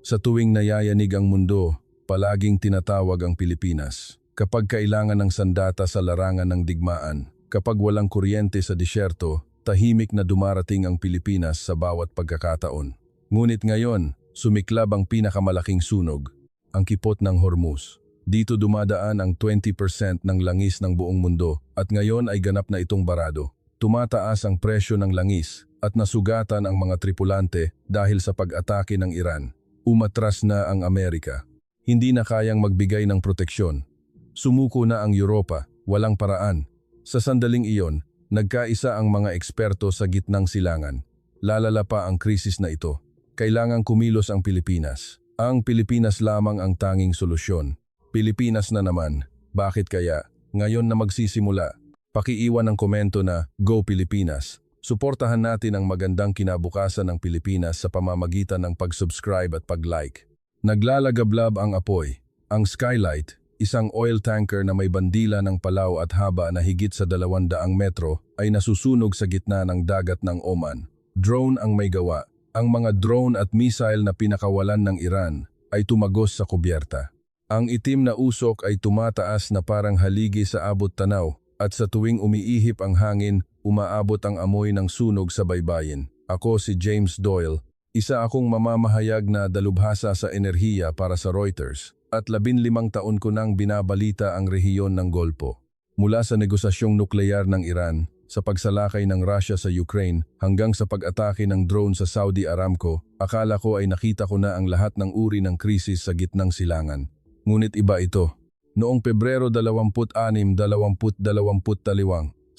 Sa tuwing nayayanig ang mundo, palaging tinatawag ang Pilipinas. Kapag kailangan ng sandata sa larangan ng digmaan, kapag walang kuryente sa disyerto, tahimik na dumarating ang Pilipinas sa bawat pagkakataon. Ngunit ngayon, sumiklab ang pinakamalaking sunog, ang Kipot ng Hormuz. Dito dumadaan ang 20% ng langis ng buong mundo at ngayon ay ganap na itong barado. Tumataas ang presyo ng langis at nasugatan ang mga tripulante dahil sa pag-atake ng Iran. Umatras na ang Amerika. Hindi na kayang magbigay ng proteksyon. Sumuko na ang Europa, walang paraan. Sa sandaling iyon, nagkaisa ang mga eksperto sa gitnang silangan. Lalala pa ang krisis na ito. Kailangang kumilos ang Pilipinas. Ang Pilipinas lamang ang tanging solusyon. Pilipinas na naman. Bakit kaya? Ngayon na magsisimula. Pakiiwan ng komento na Go Pilipinas. Suportahan natin ang magandang kinabukasan ng Pilipinas sa pamamagitan ng pag-subscribe at pag-like. Naglalagablab ang apoy. Ang Skylight, isang oil tanker na may bandila ng Palau at haba na higit sa 200 metro, ay nasusunog sa gitna ng dagat ng Oman. Drone ang may gawa. Ang mga drone at missile na pinakawalan ng Iran ay tumagos sa kubyerta. Ang itim na usok ay tumataas na parang haligi sa abot tanaw at sa tuwing umiihip ang hangin, umaabot ang amoy ng sunog sa baybayin. Ako si James Doyle, isa akong mamamahayag na dalubhasa sa enerhiya para sa Reuters. At 15 taon ko nang binabalita ang rehiyon ng Golpo. Mula sa negosasyong nuklear ng Iran, sa pagsalakay ng Russia sa Ukraine, hanggang sa pag-atake ng drone sa Saudi Aramco, akala ko ay nakita ko na ang lahat ng uri ng krisis sa gitnang silangan. Ngunit iba ito. Noong Pebrero 26, 2022,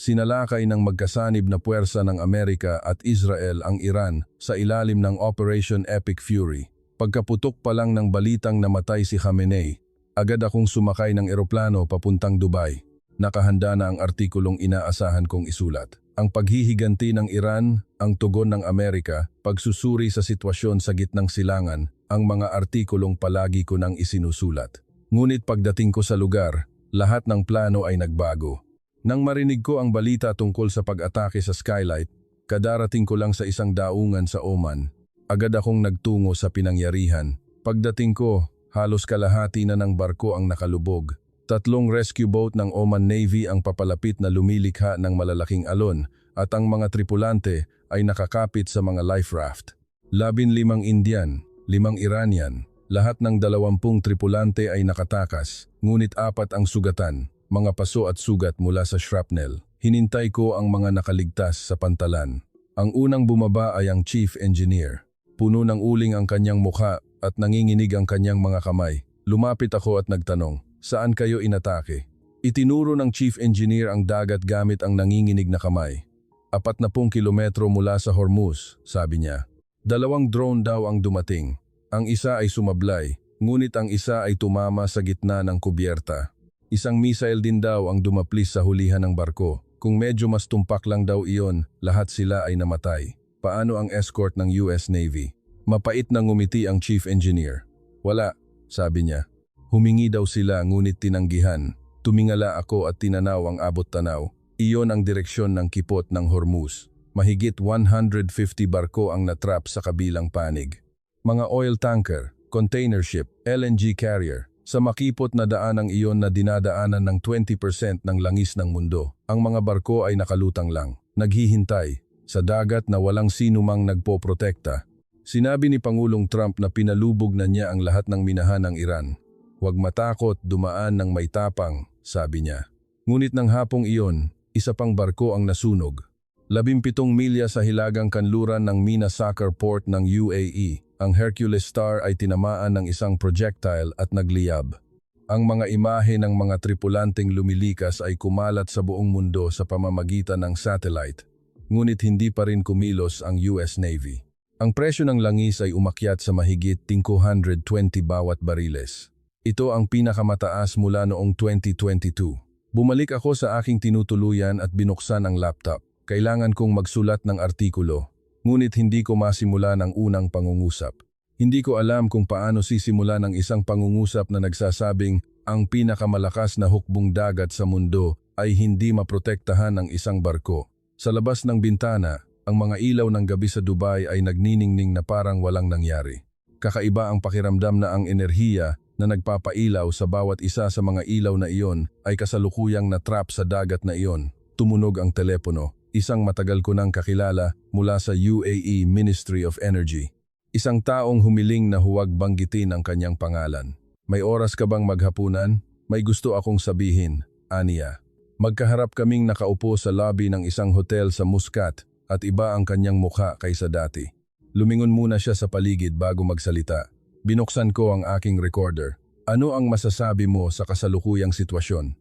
sinalakay ng magkasanib na puwersa ng Amerika at Israel ang Iran sa ilalim ng Operation Epic Fury. Pagkaputok pa lang ng balitang namatay si Khamenei, agad akong sumakay ng eroplano papuntang Dubai. Nakahanda na ang artikulong inaasahan kong isulat. Ang paghihiganti ng Iran, ang tugon ng Amerika, pagsusuri sa sitwasyon sa gitnang silangan, ang mga artikulong palagi ko nang isinusulat. Ngunit pagdating ko sa lugar, lahat ng plano ay nagbago. Nang marinig ko ang balita tungkol sa pag-atake sa Skylight, kadarating ko lang sa isang daungan sa Oman. Agad akong nagtungo sa pinangyarihan. Pagdating ko, halos kalahati na ng barko ang nakalubog. 3 rescue boat ng Oman Navy ang papalapit na lumilikha ng malalaking alon at ang mga tripulante ay nakakapit sa mga life raft. 15 Indian, 5 Iranian, lahat ng 20 tripulante ay nakatakas, ngunit 4 ang sugatan, mga paso at sugat mula sa shrapnel. Hinintay ko ang mga nakaligtas sa pantalan. Ang unang bumaba ay ang chief engineer. Puno ng uling ang kanyang mukha at nanginginig ang kanyang mga kamay. Lumapit ako at nagtanong, saan kayo inatake? Itinuro ng chief engineer ang dagat gamit ang nanginginig na kamay. 40 kilometro mula sa Hormuz, sabi niya. 2 drone daw ang dumating. Ang isa ay sumablay, ngunit ang isa ay tumama sa gitna ng kubyerta. Isang missile din daw ang dumaplis sa hulihan ng barko. Kung medyo mas tumpak lang daw iyon, lahat sila ay namatay. Paano ang escort ng US Navy? Mapait na ngumiti ang chief engineer. Wala, sabi niya. Humingi daw sila ngunit tinanggihan. Tumingala ako at tinanaw ang abot tanaw. Iyon ang direksyon ng Kipot ng Hormuz. Mahigit 150 barko ang natrap sa kabilang panig. Mga oil tanker, container ship, LNG carrier. Sa makipot na daanang iyon na dinadaanan ng 20% ng langis ng mundo, ang mga barko ay nakalutang lang, naghihintay, sa dagat na walang sinumang nagpoprotekta. Sinabi ni Pangulong Trump na pinalubog na niya ang lahat ng minahan ng Iran. Huwag matakot, dumaan ng may tapang, sabi niya. Ngunit ng hapong iyon, isa pang barko ang nasunog. 17 milya sa hilagang kanluran ng Mina Sakar Port ng UAE, ang Hercules Star ay tinamaan ng isang projectile at nagliyab. Ang mga imahe ng mga tripulanteng lumilikas ay kumalat sa buong mundo sa pamamagitan ng satellite. Ngunit hindi pa rin kumilos ang US Navy. Ang presyo ng langis ay umakyat sa mahigit 520 bawat bariles. Ito ang pinakamataas mula noong 2022. Bumalik ako sa aking tinutuluyan at binuksan ang laptop. Kailangan kong magsulat ng artikulo, ngunit hindi ko masimula ng unang pangungusap. Hindi ko alam kung paano sisimula ng isang pangungusap na nagsasabing ang pinakamalakas na hukbong dagat sa mundo ay hindi maprotektahan ng isang barko. Sa labas ng bintana, ang mga ilaw ng gabi sa Dubai ay nagniningning na parang walang nangyari. Kakaiba ang pakiramdam na ang enerhiya na nagpapailaw sa bawat isa sa mga ilaw na iyon ay kasalukuyang na-trap sa dagat na iyon. Tumunog ang telepono. Isang matagal ko nang kakilala mula sa UAE Ministry of Energy. Isang taong humiling na huwag banggitin ang kanyang pangalan. May oras ka bang maghapunan? May gusto akong sabihin, aniya. Magkaharap kaming nakaupo sa lobby ng isang hotel sa Muscat at iba ang kanyang mukha kaysa dati. Lumingon muna siya sa paligid bago magsalita. Binuksan ko ang aking recorder. Ano ang masasabi mo sa kasalukuyang sitwasyon?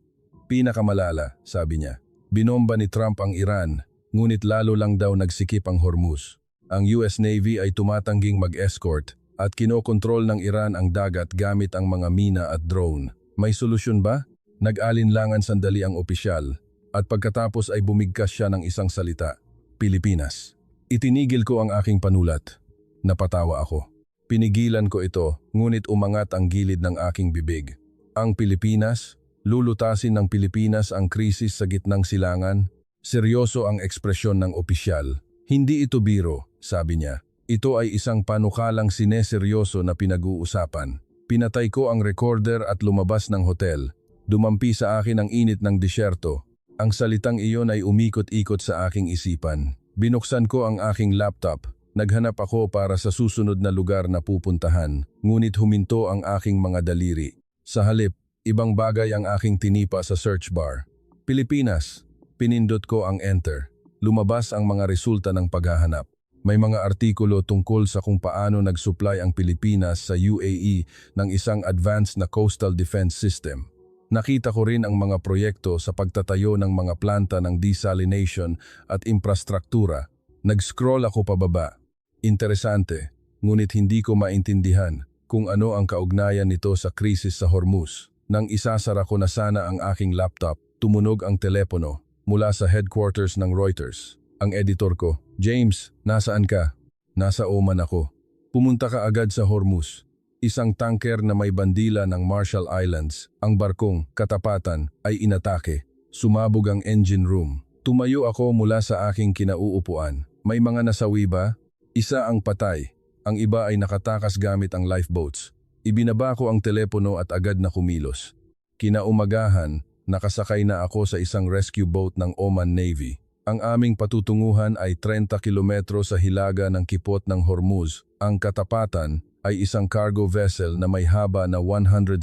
Pinakamalala, sabi niya. Binomba ni Trump ang Iran, ngunit lalo lang daw nagsikip ang Hormuz. Ang US Navy ay tumatangging mag-escort at kinokontrol ng Iran ang dagat gamit ang mga mina at drone. May solusyon ba? Nag-alinlangan sandali ang opisyal at pagkatapos ay bumigkas siya ng isang salita. Pilipinas. Itinigil ko ang aking panulat. Napatawa ako. Pinigilan ko ito, ngunit umangat ang gilid ng aking bibig. Ang Pilipinas? Lulutasin ng Pilipinas ang krisis sa gitnang silangan? Seryoso ang ekspresyon ng opisyal. Hindi ito biro, sabi niya. Ito ay isang panukalang sineseryoso na pinag-uusapan. Pinatay ko ang recorder at lumabas ng hotel. Dumampi sa akin ang init ng disyerto. Ang salitang iyon ay umikot-ikot sa aking isipan. Binuksan ko ang aking laptop. Naghanap ako para sa susunod na lugar na pupuntahan, ngunit huminto ang aking mga daliri. Sa halip, ibang bagay ang aking tinipa sa search bar. Pilipinas. Pinindot ko ang enter. Lumabas ang mga resulta ng paghahanap. May mga artikulo tungkol sa kung paano nag-supply ang Pilipinas sa UAE ng isang advanced na coastal defense system. Nakita ko rin ang mga proyekto sa pagtatayo ng mga planta ng desalination at infrastruktura. Nag-scroll ako pababa. Interesante, ngunit hindi ko maintindihan kung ano ang kaugnayan nito sa krisis sa Hormuz. Nang isasara ko na sana ang aking laptop, tumunog ang telepono mula sa headquarters ng Reuters. Ang editor ko, James, nasaan ka? Nasa Oman ako. Pumunta ka agad sa Hormuz. Isang tanker na may bandila ng Marshall Islands, ang barkong Katapatan, ay inatake. Sumabog ang engine room. Tumayo ako mula sa aking kinauupuan. May mga nasawi ba? Isa ang patay. Ang iba ay nakatakas gamit ang lifeboats. Ibinaba ko ang telepono at agad na kumilos. Kinaumagahan, nakasakay na ako sa isang rescue boat ng Oman Navy. Ang aming patutunguhan ay 30 kilometro sa hilaga ng kipot ng Hormuz. Ang Katapatan ay isang cargo vessel na may haba na 170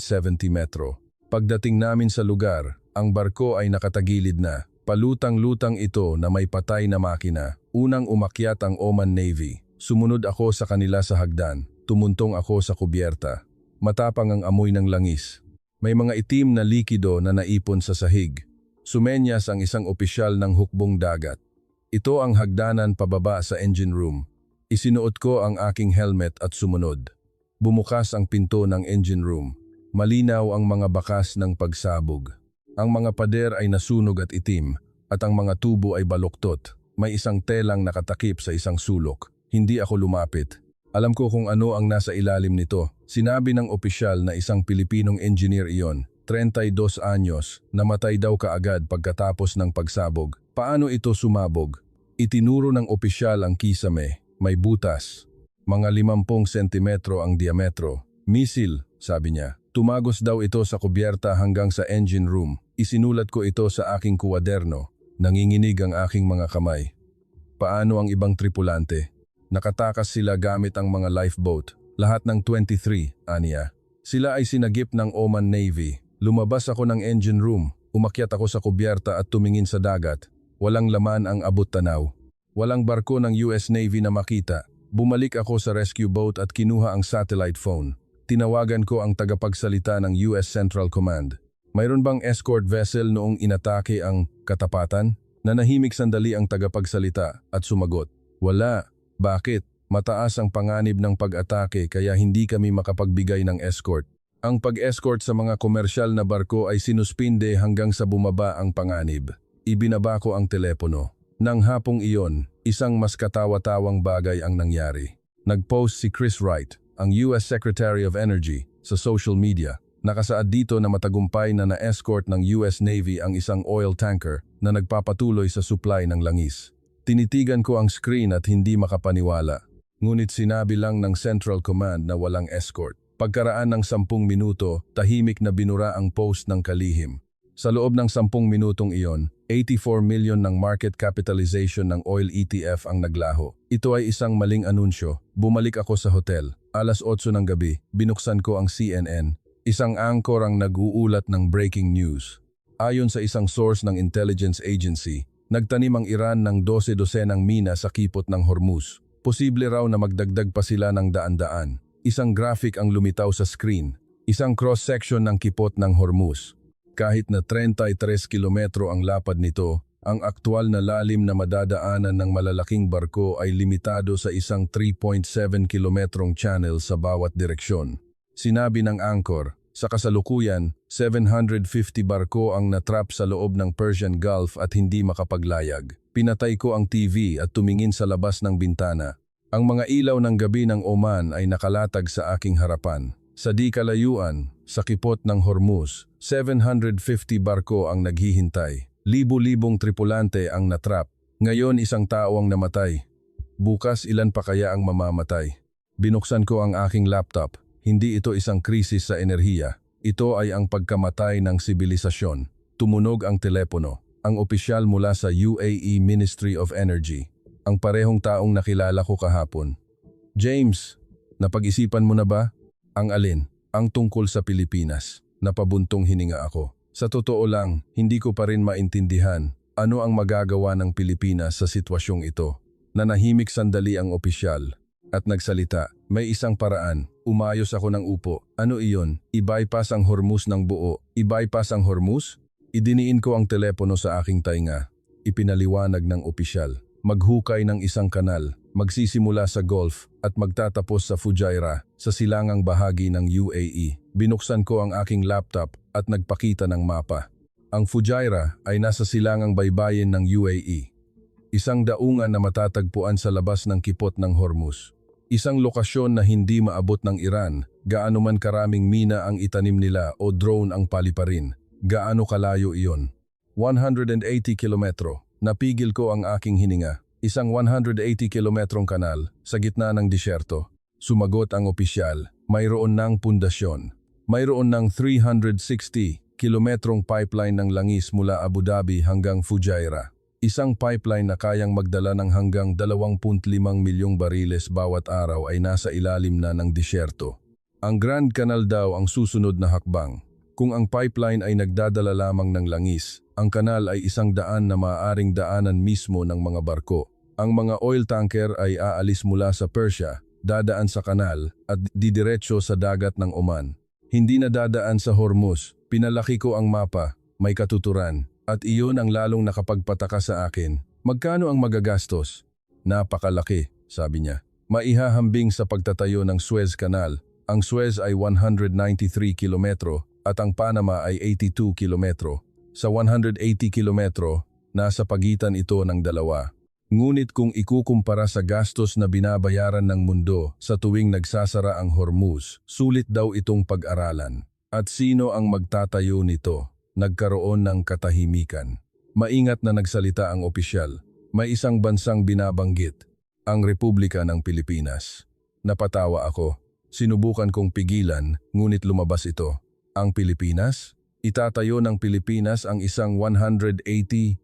metro. Pagdating namin sa lugar, ang barko ay nakatagilid na. Palutang-lutang ito na may patay na makina. Unang umakyat ang Oman Navy. Sumunod ako sa kanila sa hagdan. Tumuntong ako sa kubyerta. Matapang ang amoy ng langis. May mga itim na likido na naipon sa sahig. Sumenyas ang isang opisyal ng hukbong dagat. Ito ang hagdanan pababa sa engine room. Isinuot ko ang aking helmet at sumunod. Bumukas ang pinto ng engine room. Malinaw ang mga bakas ng pagsabog. Ang mga pader ay nasunog at itim, at ang mga tubo ay baluktot. May isang telang nakatakip sa isang sulok. Hindi ako lumapit. Alam ko kung ano ang nasa ilalim nito. Sinabi ng opisyal na isang Pilipinong engineer iyon, 32 anyos, namatay daw kaagad pagkatapos ng pagsabog. Paano ito sumabog? Itinuro ng opisyal ang kisame. May butas. Mga 50 sentimetro ang diametro. Misil, sabi niya. Tumagos daw ito sa kubyerta hanggang sa engine room. Isinulat ko ito sa aking kuwaderno. Nanginginig ang aking mga kamay. Paano ang ibang tripulante? Nakatakas sila gamit ang mga lifeboat. Lahat ng 23, aniya. Sila ay sinagip ng Oman Navy. Lumabas ako ng engine room. Umakyat ako sa kubyerta at tumingin sa dagat. Walang laman ang abot tanaw. Walang barko ng US Navy na makita. Bumalik ako sa rescue boat at kinuha ang satellite phone. Tinawagan ko ang tagapagsalita ng US Central Command. Mayroon bang escort vessel noong inatake ang Katapatan? Nanahimik sandali ang tagapagsalita at sumagot. Wala. Bakit? Mataas ang panganib ng pag-atake kaya hindi kami makapagbigay ng escort. Ang pag-escort sa mga komersyal na barko ay sinuspinde hanggang sa bumaba ang panganib. Ibinaba ko ang telepono. Nang hapong iyon, isang mas katawa-tawang bagay ang nangyari. Nag-post si Chris Wright, ang US Secretary of Energy, sa social media. Nakasaad dito na matagumpay na na-escort ng US Navy ang isang oil tanker na nagpapatuloy sa supply ng langis. Tinitigan ko ang screen at hindi makapaniwala. ngunit sinabi lang ng Central Command na walang escort. Pagkaraan ng 10 minuto, tahimik na binura ang post ng kalihim. Sa loob ng 10 minutong iyon, 84 million ng market capitalization ng oil ETF ang naglaho. Ito ay isang maling anunsyo. Bumalik ako sa hotel. Alas 8 ng gabi, binuksan ko ang CNN. Isang anchor ang nag-uulat ng breaking news. Ayon sa isang source ng intelligence agency, nagtanim ang Iran ng 12-dosenang mina sa kipot ng Hormuz. Posible raw na magdagdag pa sila ng daan-daan. Isang graphic ang lumitaw sa screen. Isang cross-section ng kipot ng Hormuz. Kahit na 33 kilometro ang lapad nito, ang aktwal na lalim na madadaanan ng malalaking barko ay limitado sa isang 3.7 kilometrong channel sa bawat direksyon. Sinabi ng anchor, sa kasalukuyan, 750 barko ang natrap sa loob ng Persian Gulf at hindi makapaglayag. Pinatay ko ang TV at tumingin sa labas ng bintana. Ang mga ilaw ng gabi ng Oman ay nakalatag sa aking harapan. Sa di kalayuan, sa kipot ng Hormuz, 750 barko ang naghihintay. Libo-libong tripulante ang natrap. Ngayon isang tao ang namatay. Bukas ilan pa kaya ang mamamatay? Binuksan ko ang aking laptop. Hindi ito isang krisis sa enerhiya. Ito ay ang pagkamatay ng sibilisasyon. Tumunog ang telepono. Ang opisyal mula sa UAE Ministry of Energy. Ang parehong taong nakilala ko kahapon. James, napag-isipan mo na ba? Ang alin? Ang tungkol sa Pilipinas. Napabuntong hininga ako. Sa totoo lang, hindi ko pa rin maintindihan ano ang magagawa ng Pilipinas sa sitwasyong ito. Nanahimik sandali ang opisyal at nagsalita. May isang paraan. Umayos ako ng upo. Ano iyon? I-bypass ang Hormuz ng buo. I-bypass ang Hormuz? Idiniin ko ang telepono sa aking tainga. Ipinaliwanag ng opisyal. Maghukay ng isang kanal, magsisimula sa Gulf at magtatapos sa Fujairah, sa silangang bahagi ng UAE. Binuksan ko ang aking laptop at nagpakita ng mapa. Ang Fujairah ay nasa silangang baybayin ng UAE. Isang daungan na matatagpuan sa labas ng kipot ng Hormuz. Isang lokasyon na hindi maabot ng Iran, gaano man karaming mina ang itanim nila o drone ang paliparin. Gaano kalayo iyon? 180 kilometro. Napigil ko ang aking hininga. Isang 180 kilometrong kanal sa gitna ng disyerto. Sumagot ang opisyal, mayroon ng pundasyon. Mayroon ng 360 kilometrong pipeline ng langis mula Abu Dhabi hanggang Fujairah. Isang pipeline na kayang magdala ng hanggang 25 milyong bariles bawat araw ay nasa ilalim na ng disyerto. Ang Grand Canal daw ang susunod na hakbang. Kung ang pipeline ay nagdadala lamang ng langis, ang kanal ay isang daan na maaaring daanan mismo ng mga barko. Ang mga oil tanker ay aalis mula sa Persia, dadaan sa kanal at didiretso sa dagat ng Oman. Hindi na dadaan sa Hormuz. Pinalaki ko ang mapa, may katuturan, at iyon ang lalong nakapagpataka sa akin. Magkano ang magagastos? Napakalaki, sabi niya. Maihahambing sa pagtatayo ng Suez Canal. Ang Suez ay 193 kilometro at ang Panama ay 82 kilometro. Sa 180 kilometro, nasa pagitan ito ng dalawa. Ngunit kung ikukumpara sa gastos na binabayaran ng mundo sa tuwing nagsasara ang Hormuz, sulit daw itong pag-aralan. At sino ang magtatayo nito? Nagkaroon ng katahimikan. Maingat na nagsalita ang opisyal. May isang bansang binabanggit, ang Republika ng Pilipinas. Napatawa ako. Sinubukan kong pigilan, ngunit lumabas ito. Ang Pilipinas? Itatayo ng Pilipinas ang isang 180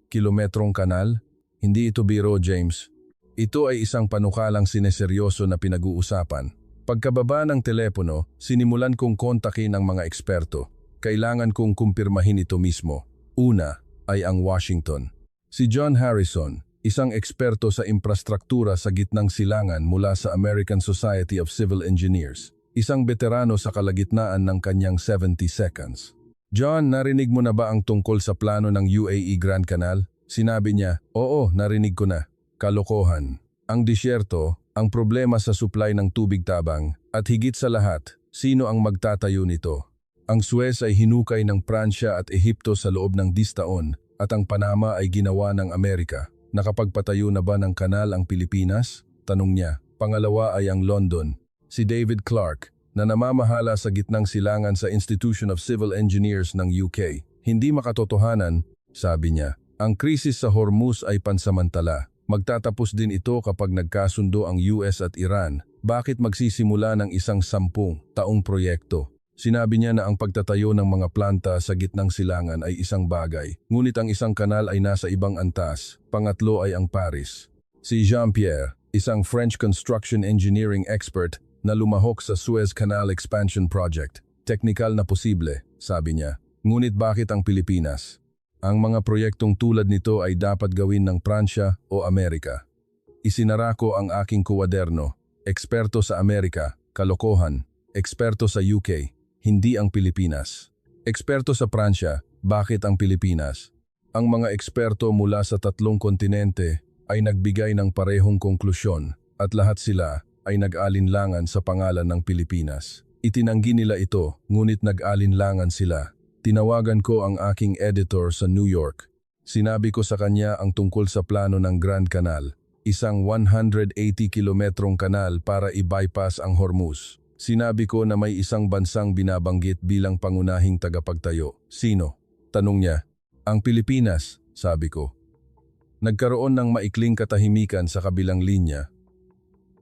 kilometrong kanal? Hindi ito biro, James. Ito ay isang panukalang sineseryoso na pinag-uusapan. Pagkababa ng telepono, sinimulan kong kontakin ang mga eksperto. Kailangan kong kumpirmahin ito mismo. Una ay ang Washington. Si John Harrison, isang eksperto sa infrastruktura sa gitnang silangan mula sa American Society of Civil Engineers. Isang veterano sa kalagitnaan ng kanyang 70 seconds. John, narinig mo na ba ang tungkol sa plano ng UAE Grand Canal? Sinabi niya, oo, narinig ko na. Kalokohan. Ang disyerto, ang problema sa supply ng tubig tabang, at higit sa lahat, sino ang magtatayo nito? Ang Suez ay hinukay ng Pransya at Ehipto sa loob ng 10 taon, at ang Panama ay ginawa ng Amerika. Nakapagpatayo na ba ng kanal ang Pilipinas? Tanong niya. Pangalawa ay ang London. Si David Clark, na namamahala sa gitnang silangan sa Institution of Civil Engineers ng UK. Hindi makatotohanan, sabi niya. Ang krisis sa Hormuz ay pansamantala. Magtatapos din ito kapag nagkasundo ang US at Iran. Bakit magsisimula ng isang 10 taong proyekto? Sinabi niya na ang pagtatayo ng mga planta sa gitnang silangan ay isang bagay, ngunit ang isang kanal ay nasa ibang antas. Pangatlo ay ang Paris. Si Jean-Pierre, isang French construction engineering expert na lumahok sa Suez Canal Expansion Project. Teknikal na posible, sabi niya. Ngunit bakit ang Pilipinas? Ang mga proyektong tulad nito ay dapat gawin ng Pransya o Amerika. Isinara ko ang aking kuwaderno. Eksperto sa Amerika, kalokohan. Eksperto sa UK, hindi ang Pilipinas. Eksperto sa Pransya, bakit ang Pilipinas? Ang mga eksperto mula sa 3 kontinente ay nagbigay ng parehong konklusyon at lahat sila ay nag-alinlangan sa pangalan ng Pilipinas. Itinanggi nila ito, ngunit nag-alinlangan sila. Tinawagan ko ang aking editor sa New York. Sinabi ko sa kanya ang tungkol sa plano ng Grand Canal, isang 180 kilometrong kanal para i-bypass ang Hormuz. Sinabi ko na may isang bansang binabanggit bilang pangunahing tagapagtayo. Sino? Tanong niya. Ang Pilipinas, sabi ko. Nagkaroon ng maikling katahimikan sa kabilang linya.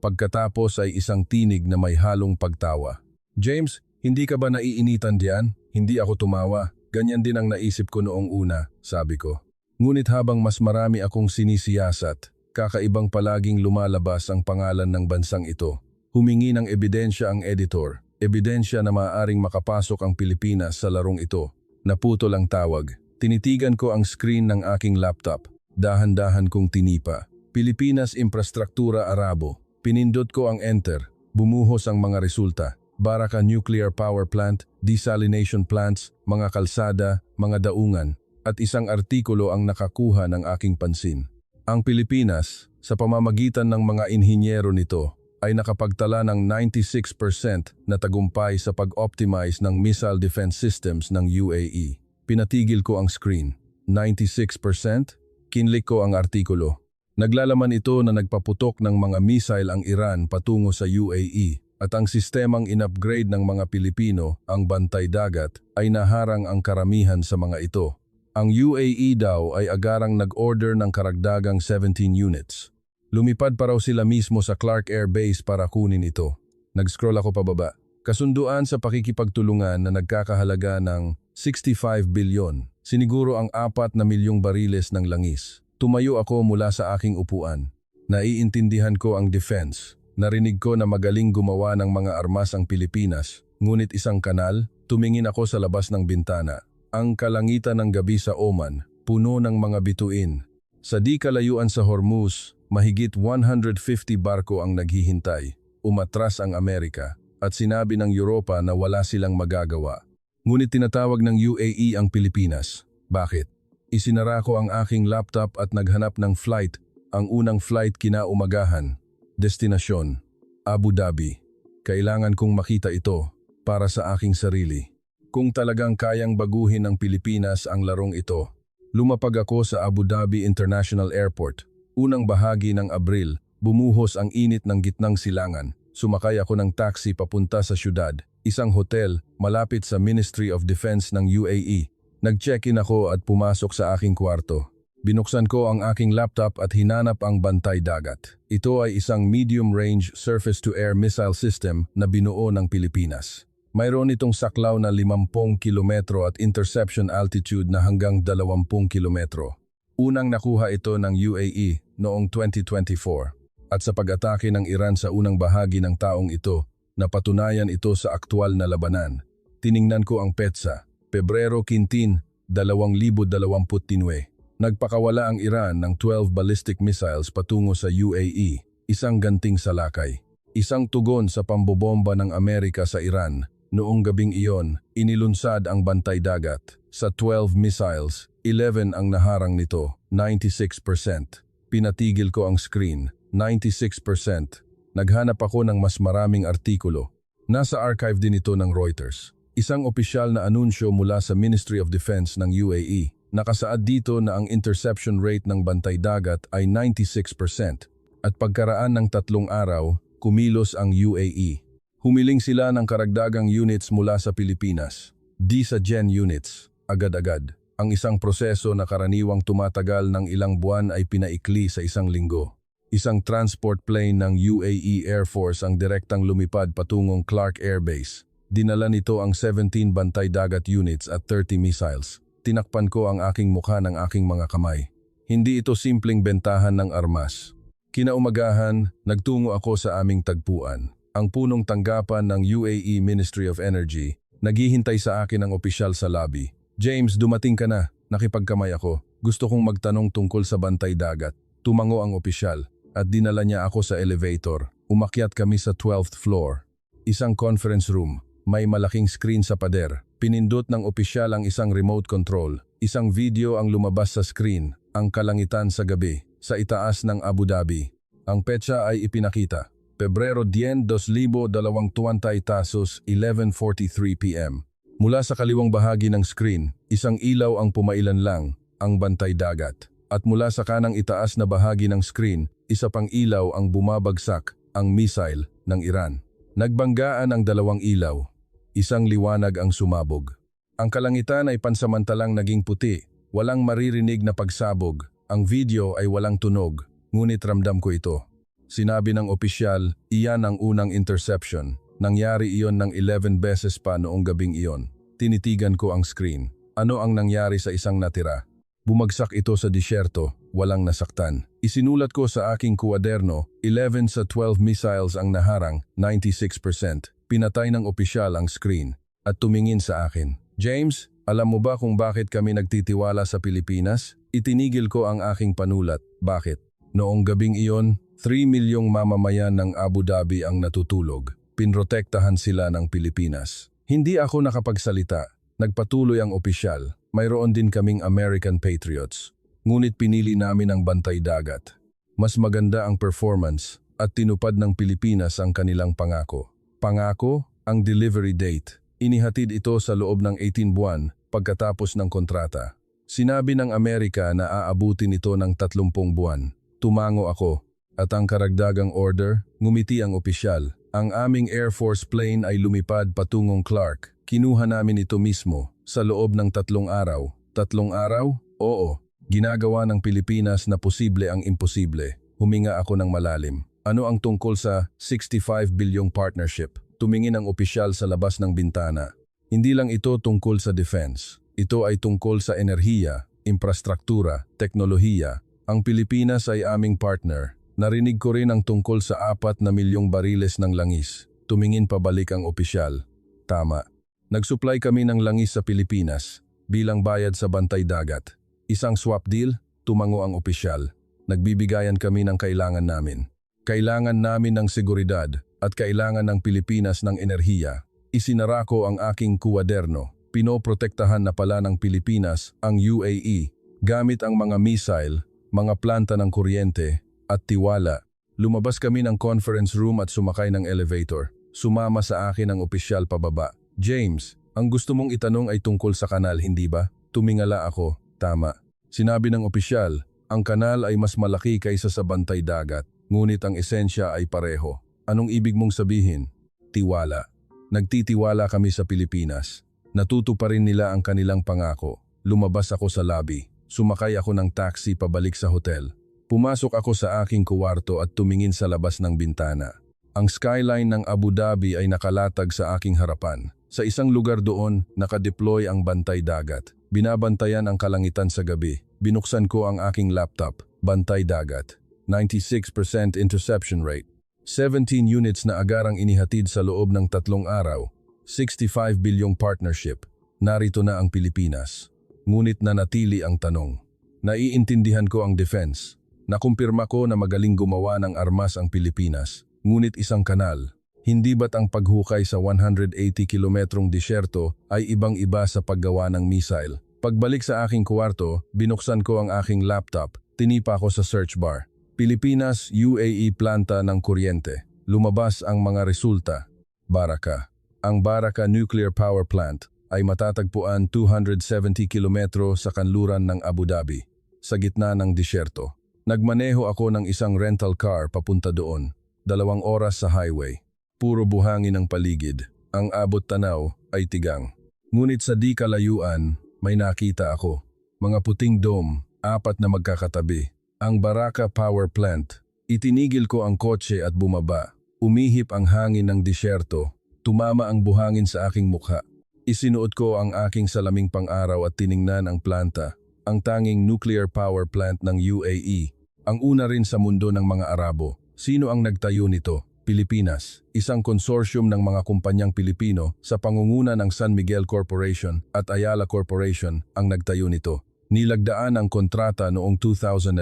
Pagkatapos ay isang tinig na may halong pagtawa. James, hindi ka ba naiinitan diyan? Hindi ako tumawa. Ganyan din ang naisip ko noong una, sabi ko. Ngunit habang mas marami akong sinisiyasat, kakaibang palaging lumalabas ang pangalan ng bansang ito. Humingi ng ebidensya ang editor. Ebidensya na maaaring makapasok ang Pilipinas sa larong ito. Naputol ang tawag. Tinitigan ko ang screen ng aking laptop. Dahan-dahan kong tinipa. Pilipinas Infrastruktura Arabo. Pinindot ko ang enter. Bumuhos ang mga resulta. Baraka Nuclear Power Plant, desalination plants, mga kalsada, mga daungan, at isang artikulo ang nakakuha ng aking pansin. Ang Pilipinas, sa pamamagitan ng mga inhinyero nito, ay nakapagtala ng 96% na tagumpay sa pag-optimize ng missile defense systems ng UAE. Pinatigil ko ang screen. 96%? Kinlik ko ang artikulo. Naglalaman ito na nagpaputok ng mga missile ang Iran patungo sa UAE. At ang sistemang in-upgrade ng mga Pilipino, ang bantay dagat, ay naharang ang karamihan sa mga ito. Ang UAE daw ay agarang nag-order ng karagdagang 17 units. Lumipad pa raw sila mismo sa Clark Air Base para kunin ito. Nag-scroll ako pababa. Kasunduan sa pakikipagtulungan na nagkakahalaga ng 65 bilyon. Siniguro ang 4 na milyong bariles ng langis. Tumayo ako mula sa aking upuan. Naiintindihan ko ang defense. Narinig ko na magaling gumawa ng mga armas ang Pilipinas, ngunit isang kanal, tumingin ako sa labas ng bintana. Ang kalangitan ng gabi sa Oman, puno ng mga bituin. Sa di kalayuan sa Hormuz, mahigit 150 barko ang naghihintay. Umatras ang Amerika, at sinabi ng Europa na wala silang magagawa. Ngunit tinatawag ng UAE ang Pilipinas. Bakit? Isinara ko ang aking laptop at naghanap ng flight, ang unang flight kinaumagahan. Destinasyon, Abu Dhabi. Kailangan kong makita ito para sa aking sarili. Kung talagang kayang baguhin ng Pilipinas ang larong ito, lumapag ako sa Abu Dhabi International Airport. Unang bahagi ng Abril, bumuhos ang init ng gitnang silangan. Sumakay ako ng taxi papunta sa syudad, isang hotel malapit sa Ministry of Defense ng UAE. Nag-check-in ako at pumasok sa aking kwarto. Binuksan ko ang aking laptop at hinanap ang bantay dagat. Ito ay isang medium-range surface-to-air missile system na binuo ng Pilipinas. Mayroon itong saklaw na 50 kilometro at interception altitude na hanggang 20 kilometro. Unang nakuha ito ng UAE noong 2024. At sa pag-atake ng Iran sa unang bahagi ng taong ito, napatunayan ito sa aktwal na labanan. Tiningnan ko ang petsa, Pebrero 15, 2029. Nagpakawala ang Iran ng 12 ballistic missiles patungo sa UAE, isang ganting salakay. Isang tugon sa pambobomba ng Amerika sa Iran. Noong gabing iyon, inilunsad ang bantay dagat. Sa 12 missiles, 11 ang naharang nito, 96%. Pinatigil ko ang screen, 96%. Naghanap ako ng mas maraming artikulo. Nasa archive din ito ng Reuters. Isang opisyal na anunsyo mula sa Ministry of Defense ng UAE. Nakasaad dito na ang interception rate ng bantay dagat ay 96% at pagkaraan ng 3 araw, kumilos ang UAE. Humiling sila ng karagdagang units mula sa Pilipinas. Di sa Gen units, agad-agad. Ang isang proseso na karaniwang tumatagal ng ilang buwan ay pinaikli sa isang linggo. Isang transport plane ng UAE Air Force ang direktang lumipad patungong Clark Air Base. Dinala nito ang 17 bantay dagat units at 30 missiles. Tinakpan ko ang aking mukha ng aking mga kamay. Hindi ito simpleng bentahan ng armas. Kinaumagahan, nagtungo ako sa aming tagpuan. Ang punong tanggapan ng UAE Ministry of Energy. Naghihintay sa akin ang opisyal sa lobby. "James, dumating ka na." Nakipagkamay ako. Gusto kong magtanong tungkol sa bantay dagat. Tumango ang opisyal at dinala niya ako sa elevator. Umakyat kami sa 12th floor. Isang conference room. May malaking screen sa pader. Pinindot ng opisyal ang isang remote control. Isang video ang lumabas sa screen. Ang kalangitan sa gabi. Sa itaas ng Abu Dhabi. Ang petsa ay ipinakita. Pebrero 10, 2020 tasos 11:43 p.m. Mula sa kaliwang bahagi ng screen, isang ilaw ang pumailan lang, ang bantay dagat. At mula sa kanang itaas na bahagi ng screen, isa pang ilaw ang bumabagsak, ang missile ng Iran. Nagbanggaan ang dalawang ilaw. Isang liwanag ang sumabog. Ang kalangitan ay pansamantalang naging puti, walang maririnig na pagsabog. Ang video ay walang tunog, ngunit ramdam ko ito. Sinabi ng opisyal, iyan ang unang interception. Nangyari iyon ng 11 beses pa noong gabing iyon. Tinitigan ko ang screen. Ano ang nangyari sa isang natira? Bumagsak ito sa disyerto, walang nasaktan. Isinulat ko sa aking kuwaderno, 11 sa 12 missiles ang naharang, 96%. Pinatay ng opisyal ang screen at tumingin sa akin. "James, alam mo ba kung bakit kami nagtitiwala sa Pilipinas?" Itinigil ko ang aking panulat. Bakit? Noong gabing iyon, 3 milyong mamamayan ng Abu Dhabi ang natutulog. Pinrotektahan sila ng Pilipinas. Hindi ako nakapagsalita. Nagpatuloy ang opisyal. Mayroon din kaming American Patriots. Ngunit pinili namin ang bantay dagat. Mas maganda ang performance at tinupad ng Pilipinas ang kanilang pangako. Pangako, ang delivery date. Inihatid ito sa loob ng 18 buwan pagkatapos ng kontrata. Sinabi ng Amerika na aabutin ito ng 30 buwan. Tumango ako. At ang karagdagang order, ngumiti ang opisyal. Ang aming Air Force plane ay lumipad patungong Clark. Kinuha namin ito mismo, sa loob ng 3 araw. 3 araw? Oo. Ginagawa ng Pilipinas na posible ang imposible. Huminga ako ng malalim. Ano ang tungkol sa 65 bilyong partnership? Tumingin ang opisyal sa labas ng bintana. Hindi lang ito tungkol sa defense. Ito ay tungkol sa enerhiya, infrastruktura, teknolohiya. Ang Pilipinas ay aming partner. Narinig ko rin ang tungkol sa 4 na milyong bariles ng langis. Tumingin pabalik ang opisyal. Tama. Nagsupply kami ng langis sa Pilipinas bilang bayad sa bantay dagat. Isang swap deal, tumango ang opisyal. Nagbibigayan kami ng kailangan namin. Kailangan namin ng seguridad at kailangan ng Pilipinas ng enerhiya. Isinara ko ang aking kuwaderno. Pinoprotektahan na pala ng Pilipinas ang UAE gamit ang mga missile, mga planta ng kuryente, at tiwala. Lumabas kami ng conference room at sumakay ng elevator. Sumama sa akin ang opisyal pababa. "James, ang gusto mong itanong ay tungkol sa kanal, hindi ba?" Tumingala ako. Tama. Sinabi ng opisyal, ang kanal ay mas malaki kaysa sa bantay dagat, ngunit ang esensya ay pareho. Anong ibig mong sabihin? Tiwala. Nagtitiwala kami sa Pilipinas. Natutuparin nila ang kanilang pangako. Lumabas ako sa lobby. Sumakay ako ng taxi pabalik sa hotel. Pumasok ako sa aking kuwarto at tumingin sa labas ng bintana. Ang skyline ng Abu Dhabi ay nakalatag sa aking harapan. Sa isang lugar doon, nakadeploy ang bantay dagat. Binabantayan ang kalangitan sa gabi. Binuksan ko ang aking laptop. Bantay dagat. 96% interception rate. 17 units na agarang inihatid sa loob ng 3 araw. 65 bilyong partnership. Narito na ang Pilipinas. Ngunit nanatili ang tanong. Naiintindihan ko ang defense. Nakumpirma ko na magaling gumawa ng armas ang Pilipinas. Ngunit isang kanal. Hindi ba't ang paghukay sa 180 kilometrong disyerto ay ibang-iba sa paggawa ng missile? Pagbalik sa aking kuwarto, binuksan ko ang aking laptop. Tinipa ko sa search bar. Pilipinas, UAE planta ng kuryente. Lumabas ang mga resulta. Baraka. Ang Baraka Nuclear Power Plant ay matatagpuan 270 kilometro sa kanluran ng Abu Dhabi, sa gitna ng disyerto. Nagmaneho ako ng isang rental car papunta doon. 2 oras sa highway. Puro buhangin ang paligid. Ang abot tanaw ay tigang. Ngunit sa di kalayuan, may nakita ako. Mga puting dome, 4 na magkakatabi. Ang Baraka Power Plant. Itinigil ko ang kotse at bumaba. Umihip ang hangin ng disyerto. Tumama ang buhangin sa aking mukha. Isinuot ko ang aking salaming pang-araw at tiningnan ang planta. Ang tanging nuclear power plant ng UAE. Ang una rin sa mundo ng mga Arabo. Sino ang nagtayo nito? Pilipinas. Isang konsorsyum ng mga kumpanyang Pilipino sa pangunguna ng San Miguel Corporation at Ayala Corporation ang nagtayo nito. Nilagdaan ang kontrata noong 2009.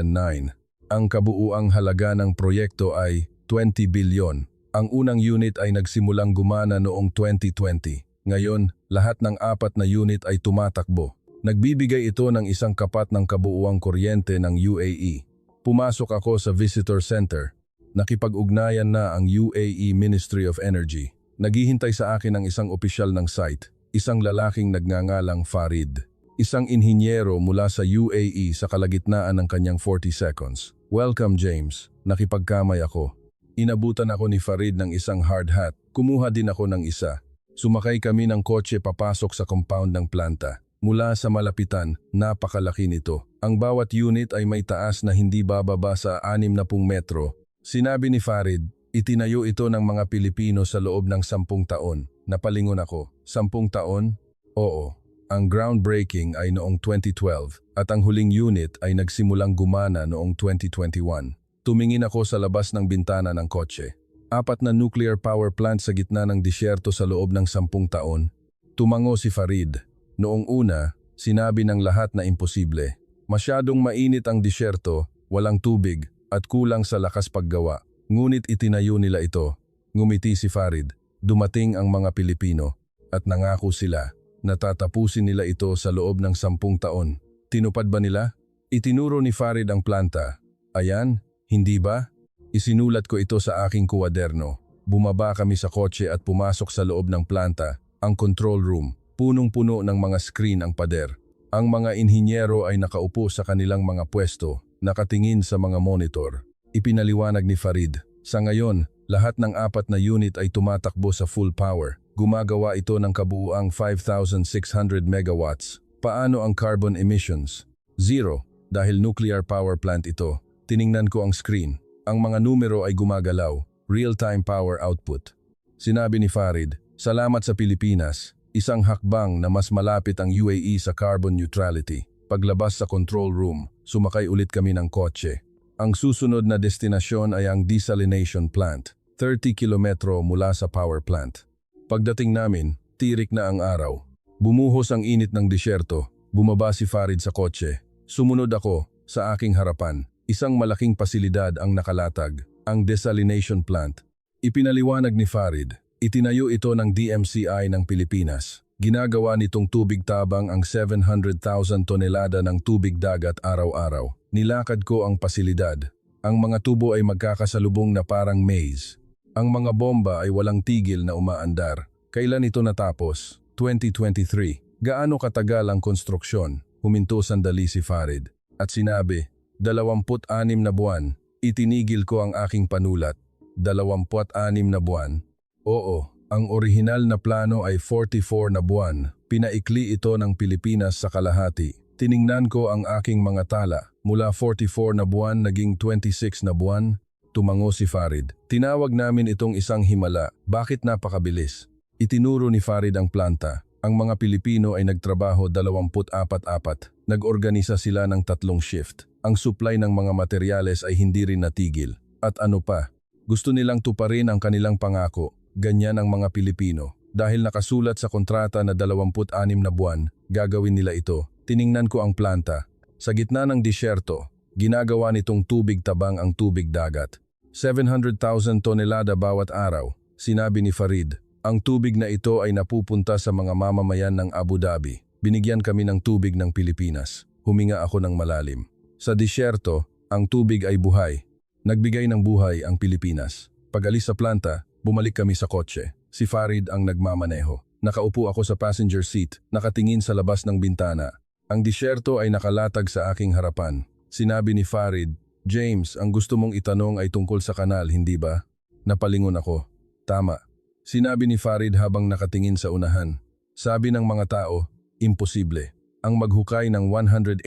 Ang kabuuang halaga ng proyekto ay 20 bilyon. Ang unang unit ay nagsimulang gumana noong 2020. Ngayon, lahat ng 4 na unit ay tumatakbo. Nagbibigay ito ng isang kapat ng kabuuang kuryente ng UAE. Pumasok ako sa visitor center. Nakipag-ugnayan na ang UAE Ministry of Energy. Naghihintay sa akin ang isang opisyal ng site, isang lalaking nagngangalang Farid. Isang inhinyero mula sa UAE sa kalagitnaan ng kanyang 40 seconds. Welcome James, nakipagkamay ako. Inabutan ako ni Farid ng isang hard hat, kumuha din ako ng isa. Sumakay kami ng kotse papasok sa compound ng planta. Mula sa malapitan, napakalaki nito. Ang bawat unit ay may taas na hindi bababa sa 60 metro. Sinabi ni Farid, itinayo ito ng mga Pilipino sa loob ng 10 taon. Napalingon ako, 10 taon? Oo. Ang groundbreaking ay noong 2012 at ang huling unit ay nagsimulang gumana noong 2021. Tumingin ako sa labas ng bintana ng kotse. 4 na nuclear power plant sa gitna ng disyerto sa loob ng 10 taon. Tumango si Farid. Noong una, sinabi ng lahat na imposible. Masyadong mainit ang disyerto, walang tubig at kulang sa lakas paggawa. Ngunit itinayo nila ito. Ngumiti si Farid. Dumating ang mga Pilipino at nangako sila. Natatapusin nila ito sa loob ng 10 taon. Tinupad ba nila? Itinuro ni Farid ang planta. Ayan, hindi ba? Isinulat ko ito sa aking kuwaderno. Bumaba kami sa kotse at pumasok sa loob ng planta, ang control room. Punong-puno ng mga screen ang pader. Ang mga inhinyero ay nakaupo sa kanilang mga pwesto, nakatingin sa mga monitor. Ipinaliwanag ni Farid. Sa ngayon, lahat ng 4 na unit ay tumatakbo sa full power. Gumagawa ito ng kabuuang 5,600 megawatts. Paano ang carbon emissions? 0, dahil nuclear power plant ito. Tiningnan ko ang screen. Ang mga numero ay gumagalaw. Real-time power output. Sinabi ni Farid, salamat sa Pilipinas. Isang hakbang na mas malapit ang UAE sa carbon neutrality. Paglabas sa control room, sumakay ulit kami ng kotse. Ang susunod na destinasyon ay ang desalination plant. 30 kilometro mula sa power plant. Pagdating namin, tirik na ang araw. Bumuhos ang init ng disyerto. Bumaba si Farid sa kotse. Sumunod ako sa aking harapan. Isang malaking pasilidad ang nakalatag, ang desalination plant. Ipinaliwanag ni Farid, itinayo ito ng DMCI ng Pilipinas. Ginagawa nitong tubig tabang ang 700,000 tonelada ng tubig dagat araw-araw. Nilakad ko ang pasilidad. Ang mga tubo ay magkakasalubong na parang maze. Ang mga bomba ay walang tigil na umaandar. Kailan ito natapos? 2023. Gaano katagal ang konstruksyon? Huminto sandali si Farid. At sinabi, 26 na buwan. Itinigil ko ang aking panulat. 26 na buwan. Oo, ang orihinal na plano ay 44 na buwan. Pinaikli ito ng Pilipinas sa kalahati. Tiningnan ko ang aking mga tala. Mula 44 na buwan naging 26 na buwan. Tumango si Farid. Tinawag namin itong isang himala. Bakit napakabilis? Itinuro ni Farid ang planta. Ang mga Pilipino ay nagtrabaho 24/4. Nag-organisa sila ng 3 shift. Ang supply ng mga materyales ay hindi rin natigil. At ano pa? Gusto nilang tuparin ang kanilang pangako. Ganyan ang mga Pilipino. Dahil nakasulat sa kontrata na 26 na buwan, gagawin nila ito. Tiningnan ko ang planta. Sa gitna ng disyerto, ginagawa nitong tubig tabang ang tubig dagat. 700,000 tonelada bawat araw, sinabi ni Farid. Ang tubig na ito ay napupunta sa mga mamamayan ng Abu Dhabi. Binigyan kami ng tubig ng Pilipinas. Huminga ako ng malalim. Sa disyerto, ang tubig ay buhay. Nagbigay ng buhay ang Pilipinas. Pag-alis sa planta, bumalik kami sa kotse. Si Farid ang nagmamaneho. Nakaupo ako sa passenger seat, nakatingin sa labas ng bintana. Ang disyerto ay nakalatag sa aking harapan. Sinabi ni Farid, James, ang gusto mong itanong ay tungkol sa kanal, hindi ba? Napalingon ako. Tama. Sinabi ni Farid habang nakatingin sa unahan. Sabi ng mga tao, imposible. ang maghukay ng 180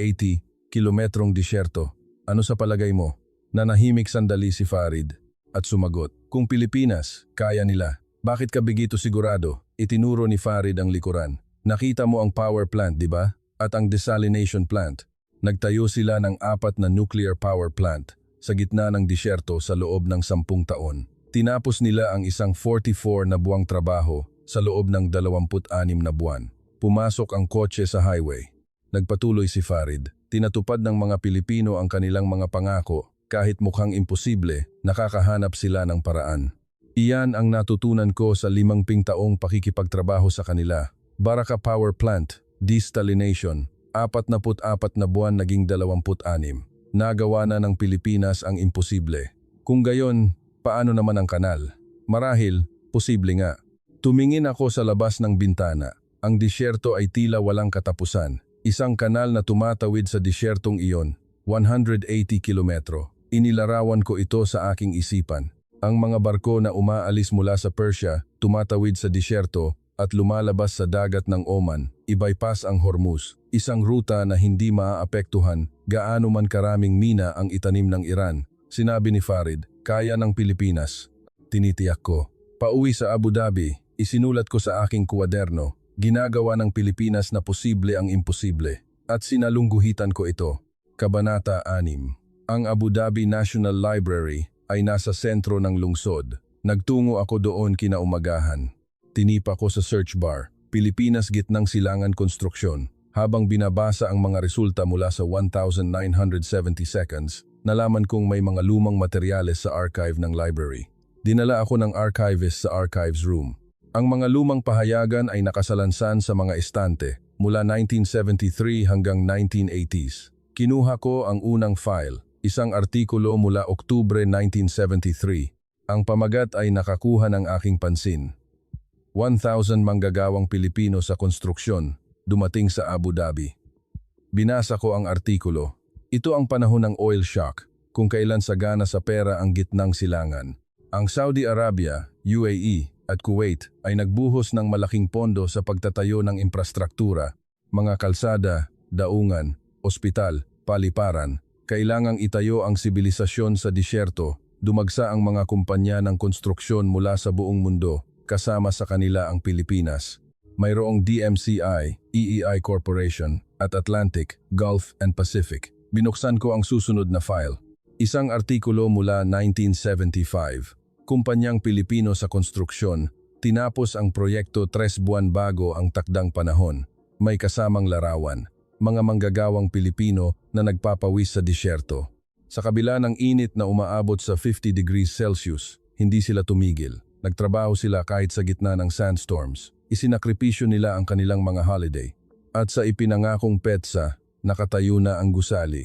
kilometrong disyerto. Ano sa palagay mo? Nanahimik sandali si Farid at sumagot, kung Pilipinas, kaya nila. Bakit ka bigito sigurado? Itinuro ni Farid ang likuran. Nakita mo ang power plant, di ba? At ang desalination plant. Nagtayo sila ng 4 na nuclear power plant sa gitna ng disyerto sa loob ng 10 taon. Tinapos nila ang isang 44 na buwang trabaho sa loob ng 26 na buwan. Pumasok ang kotse sa highway. Nagpatuloy si Farid. Tinatupad ng mga Pilipino ang kanilang mga pangako. Kahit mukhang imposible, nakakahanap sila ng paraan. Iyan ang natutunan ko sa 50 taong pakikipagtrabaho sa kanila. Baraka Power Plant, desalination, 44 na buwan naging 26. Nagawa na ng Pilipinas ang imposible. Kung gayon, paano naman ang kanal? Marahil, posible nga. Tumingin ako sa labas ng bintana. Ang disyerto ay tila walang katapusan. Isang kanal na tumatawid sa disyertong iyon, 180 kilometro. Inilarawan ko ito sa aking isipan. Ang mga barko na umaalis mula sa Persia, tumatawid sa disyerto at lumalabas sa dagat ng Oman, i-bypass ang Hormuz. Isang ruta na hindi maaapektuhan gaano man karaming mina ang itanim ng Iran. Sinabi ni Farid, kaya ng Pilipinas. Tinitiyak ko. Pauwi sa Abu Dhabi, isinulat ko sa aking kwaderno, ginagawa ng Pilipinas na posible ang imposible. At sinalungguhitan ko ito. Kabanata 6. Ang Abu Dhabi National Library ay nasa sentro ng lungsod. Nagtungo ako doon kinaumagahan. Tinipa ko sa search bar, Pilipinas gitnang silangan konstruksyon. Habang binabasa ang mga resulta mula sa 1,970 seconds, nalaman kong may mga lumang materyales sa archive ng library. Dinala ako ng archivist sa archives room. Ang mga lumang pahayagan ay nakasalansan sa mga estante mula 1973 hanggang 1980s. Kinuha ko ang unang file. Isang artikulo mula Oktubre 1973. Ang pamagat ay nakakuha ng aking pansin. 1,000 manggagawang Pilipino sa konstruksyon, dumating sa Abu Dhabi. Binasa ko ang artikulo. Ito ang panahon ng oil shock, kung kailan sagana sa pera ang gitnang silangan. Ang Saudi Arabia, UAE at Kuwait ay nagbuhos ng malaking pondo sa pagtatayo ng infrastruktura, mga kalsada, daungan, ospital, paliparan. Kailangang itayo ang sibilisasyon sa disyerto, dumagsa ang mga kumpanya ng konstruksyon mula sa buong mundo, kasama sa kanila ang Pilipinas. Mayroong DMCI, EEI Corporation, at Atlantic, Gulf and Pacific. Binuksan ko ang susunod na file. Isang artikulo mula 1975. Kumpanyang Pilipino sa konstruksyon, tinapos ang proyekto 3 buwan bago ang takdang panahon. May kasamang larawan. Mga manggagawang Pilipino na nagpapawis sa disyerto. Sa kabila ng init na umaabot sa 50 degrees Celsius, hindi sila tumigil. Nagtrabaho sila kahit sa gitna ng sandstorms. Isinakripisyo nila ang kanilang mga holiday. At sa ipinangakong petsa, nakatayo na ang gusali.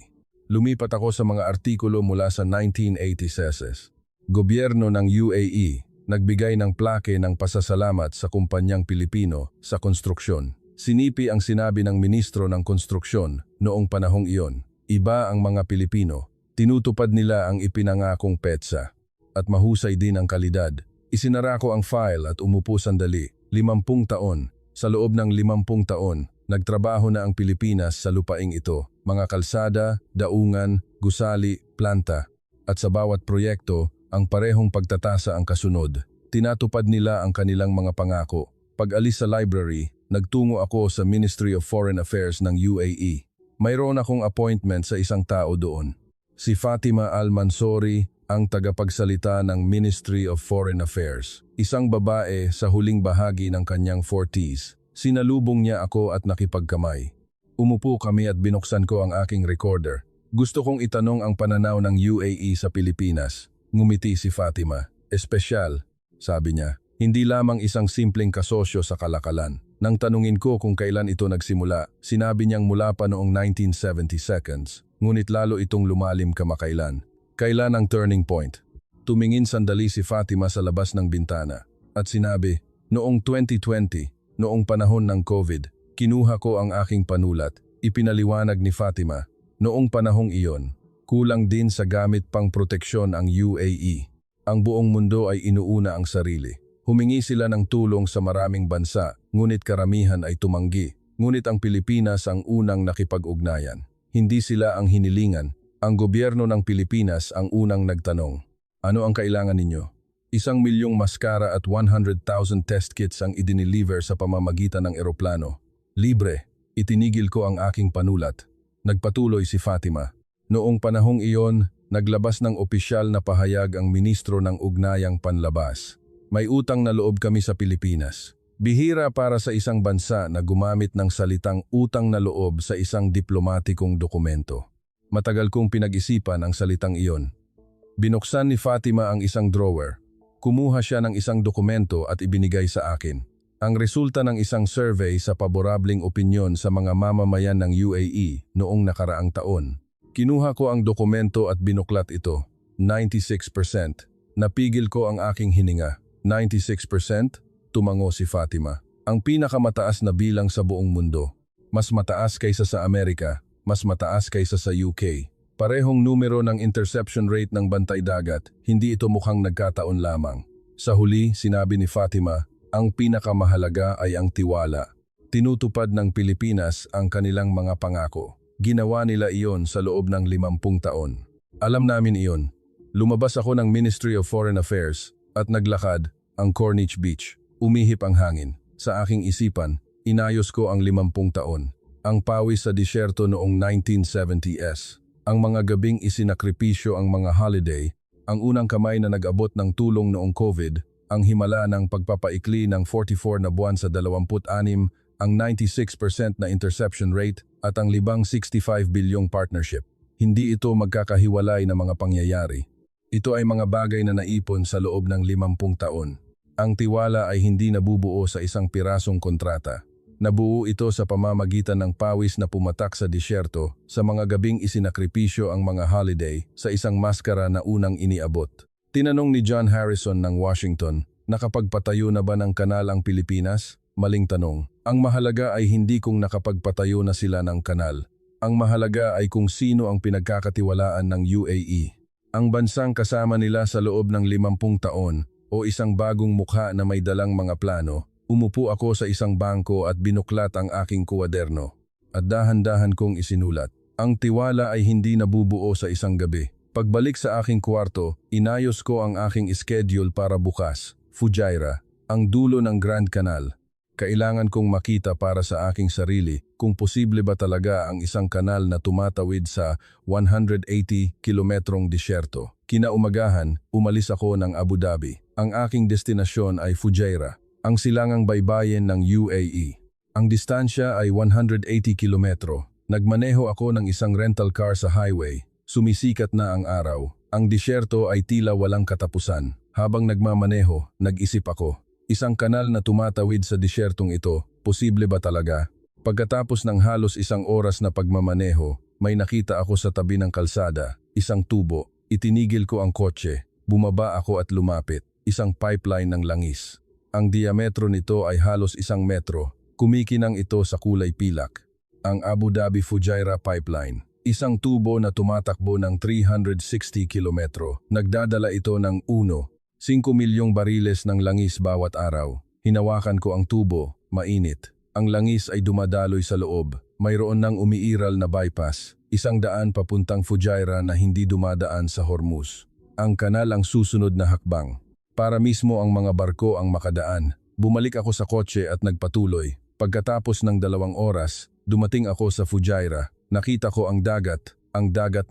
Lumipat ako sa mga artikulo mula sa 1980s. Gobyerno ng UAE, nagbigay ng plake ng pasasalamat sa kumpanyang Pilipino sa konstruksyon. Sinipi ang sinabi ng ministro ng konstruksyon noong panahong iyon. Iba ang mga Pilipino. Tinutupad nila ang ipinangakong petsa. At mahusay din ang kalidad. Isinara ko ang file at umupo sandali. 50 taon. Sa loob ng 50 taon, nagtrabaho na ang Pilipinas sa lupaing ito. Mga kalsada, daungan, gusali, planta. At sa bawat proyekto, ang parehong pagtatasa ang kasunod. Tinatupad nila ang kanilang mga pangako. Pag-alis sa library, nagtungo ako sa Ministry of Foreign Affairs ng UAE. Mayroon akong appointment sa isang tao doon. Si Fatima Al-Mansouri, ang tagapagsalita ng Ministry of Foreign Affairs. Isang babae sa huling bahagi ng kanyang 40s. Sinalubong niya ako at nakipagkamay. Umupo kami at binuksan ko ang aking recorder. Gusto kong itanong ang pananaw ng UAE sa Pilipinas. Ngumiti si Fatima. Espesyal, sabi niya. Hindi lamang isang simpleng kasosyo sa kalakalan. Nang tanungin ko kung kailan ito nagsimula, sinabi niyang mula pa noong 1970 seconds. Ngunit lalo itong lumalim kamakailan. Kailan ang turning point? Tumingin sandali si Fatima sa labas ng bintana at sinabi, noong 2020, noong panahon ng COVID, kinuha ko ang aking panulat. Ipinaliwanag ni Fatima, noong panahong iyon, kulang din sa gamit pang proteksyon ang UAE. Ang buong mundo ay inuuna ang sarili. Humingi sila ng tulong sa maraming bansa, ngunit karamihan ay tumanggi. Ngunit ang Pilipinas ang unang nakipag-ugnayan. Hindi sila ang hinilingan. Ang gobyerno ng Pilipinas ang unang nagtanong. Ano ang kailangan ninyo? 1 milyong maskara at 100,000 test kits ang idiniliver sa pamamagitan ng eroplano. Libre, itinigil ko ang aking panulat. Nagpatuloy si Fatima. Noong panahong iyon, naglabas ng opisyal na pahayag ang Ministro ng Ugnayang Panlabas. May utang na loob kami sa Pilipinas. Bihira para sa isang bansa na gumamit ng salitang utang na loob sa isang diplomatikong dokumento. Matagal kong pinag-isipan ang salitang iyon. Binuksan ni Fatima ang isang drawer. Kumuha siya ng isang dokumento at ibinigay sa akin. Ang resulta ng isang survey sa paborableng opinyon sa mga mamamayan ng UAE noong nakaraang taon. Kinuha ko ang dokumento at binuklat ito. 96%. Napigil ko ang aking hininga. 96%? Tumango si Fatima. Ang pinakamataas na bilang sa buong mundo. Mas mataas kaysa sa Amerika. Mas mataas kaysa sa UK. Parehong numero ng interception rate ng bantay dagat, hindi ito mukhang nagkataon lamang. Sa huli, sinabi ni Fatima, ang pinakamahalaga ay ang tiwala. Tinutupad ng Pilipinas ang kanilang mga pangako. Ginawa nila iyon sa loob ng 50 taon. Alam namin iyon. Lumabas ako ng Ministry of Foreign Affairs at naglakad ang Corniche Beach. Umihip ang hangin. Sa aking isipan, inayos ko ang 50 taon. Ang pawis sa disyerto noong 1970s. Ang mga gabing isinakripisyo ang mga holiday, ang unang kamay na nag-abot ng tulong noong COVID, ang himala ng pagpapaikli ng 44 na buwan sa 26, ang 96% na interception rate at ang libang 65 bilyong partnership. Hindi ito magkakahiwalay na mga pangyayari. Ito ay mga bagay na naipon sa loob ng 50 taon. Ang tiwala ay hindi nabubuo sa isang pirasong kontrata. Nabuo ito sa pamamagitan ng pawis na pumatak sa disyerto, sa mga gabing isinakripisyo ang mga holiday, sa isang maskara na unang iniabot. Tinanong ni John Harrison ng Washington, nakapagpatayo na ba ng kanal ang Pilipinas? Maling tanong. Ang mahalaga ay hindi kung nakapagpatayo na sila ng kanal. Ang mahalaga ay kung sino ang pinagkakatiwalaan ng UAE. Ang bansang kasama nila sa loob ng 50 taon o isang bagong mukha na may dalang mga plano. Umupo ako sa isang bangko at binuklat ang aking kuwaderno. At dahan-dahan kong isinulat. Ang tiwala ay hindi nabubuo sa isang gabi. Pagbalik sa aking kwarto, inayos ko ang aking schedule para bukas. Fujairah, ang dulo ng Grand Canal. Kailangan kong makita para sa aking sarili kung posible ba talaga ang isang kanal na tumatawid sa 180 kilometrong disyerto. Kinaumagahan, umalis ako ng Abu Dhabi. Ang aking destinasyon ay Fujairah, ang silangang baybayin ng UAE. Ang distansya ay 180 kilometro. Nagmaneho ako ng isang rental car sa highway. Sumisikat na ang araw. Ang disyerto ay tila walang katapusan. Habang nagmamaneho, nag-isip ako. Isang kanal na tumatawid sa disyertong ito, posible ba talaga? Pagkatapos ng halos 1 oras na pagmamaneho, may nakita ako sa tabi ng kalsada, isang tubo. Itinigil ko ang kotse. Bumaba ako at lumapit. Isang pipeline ng langis. Ang diametro nito ay halos 1 metro. Kumikinang ito sa kulay pilak. Ang Abu Dhabi Fujairah Pipeline. Isang tubo na tumatakbo ng 360 kilometro. Nagdadala ito ng 5 milyong bariles ng langis bawat araw. Hinawakan ko ang tubo, mainit. Ang langis ay dumadaloy sa loob. Mayroon ng umiiral na bypass. 100 papuntang Fujairah na hindi dumadaan sa Hormuz. Ang kanal ang susunod na hakbang. Para mismo ang mga barko ang makadaan. Bumalik ako sa kotse at nagpatuloy. Pagkatapos ng 2 oras, dumating ako sa Fujairah. Nakita ko ang dagat